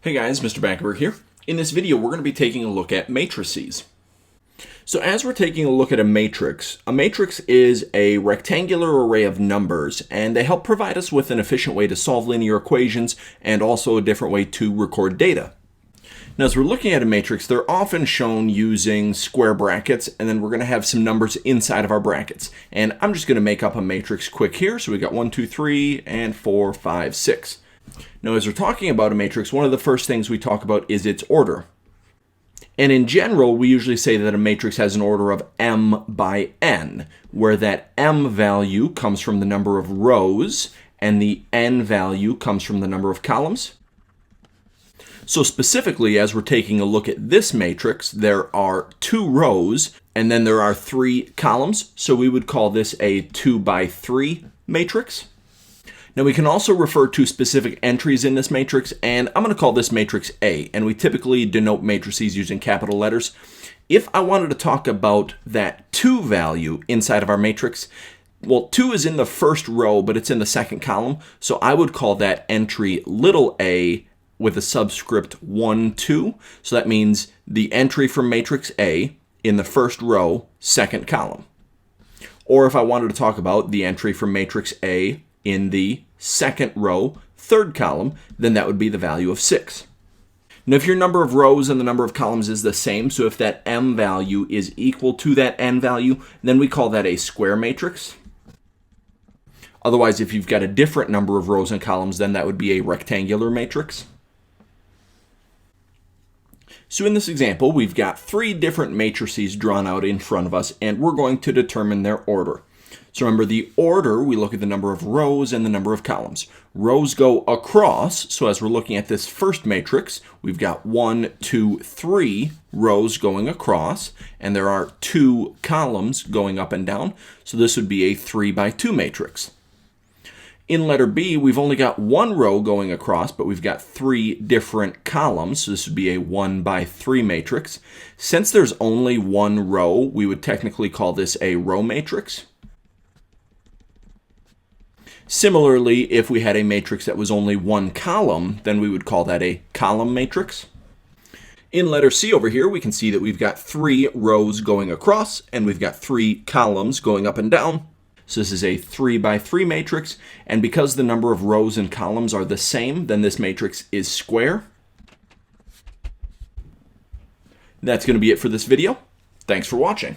Hey guys, Mr. Bankerberg here. In this video, we're going to be taking a look at matrices. So as we're taking a look at a matrix is a rectangular array of numbers, and they help provide us with an efficient way to solve linear equations and also a different way to record data. Now, as we're looking at a matrix, they're often shown using square brackets, and then we're going to have some numbers inside of our brackets. And I'm just going to make up a matrix quick here. So we got 1, 2, 3, and 4, 5, 6. Now, as we're talking about a matrix, one of the first things we talk about is its order. And in general, we usually say that a matrix has an order of m by n, where that m value comes from the number of rows and the n value comes from the number of columns. So specifically, as we're taking a look at this matrix, there are 2 rows and then there are 3 columns. So we would call this a 2 by 3 matrix. Now, we can also refer to specific entries in this matrix, and I'm going to call this matrix A, and we typically denote matrices using capital letters. If I wanted to talk about that 2 value inside of our matrix, well, 2 is in the first row, but it's in the second column, so I would call that entry little a with a subscript 1, 2. So that means the entry from matrix A in the first row, second column. Or if I wanted to talk about the entry from matrix A in the second row, third column, then that would be the value of 6. Now, if your number of rows and the number of columns is the same, so if that m value is equal to that n value, then we call that a square matrix. Otherwise, if you've got a different number of rows and columns, then that would be a rectangular matrix. So in this example, we've got 3 different matrices drawn out in front of us, and we're going to determine their order. So remember, the order, we look at the number of rows and the number of columns. Rows go across, so as we're looking at this first matrix, we've got 1, 2, 3 rows going across, and there are 2 columns going up and down, so this would be a 3 by 2 matrix. In letter B, we've only got 1 row going across, but we've got 3 different columns, so this would be a 1 by 3 matrix. Since there's only 1 row, we would technically call this a row matrix. Similarly, if we had a matrix that was only 1 column, then we would call that a column matrix. In letter C over here, we can see that we've got 3 rows going across, and we've got 3 columns going up and down. So this is a 3 by 3 matrix, and because the number of rows and columns are the same, then this matrix is square. That's going to be it for this video. Thanks for watching.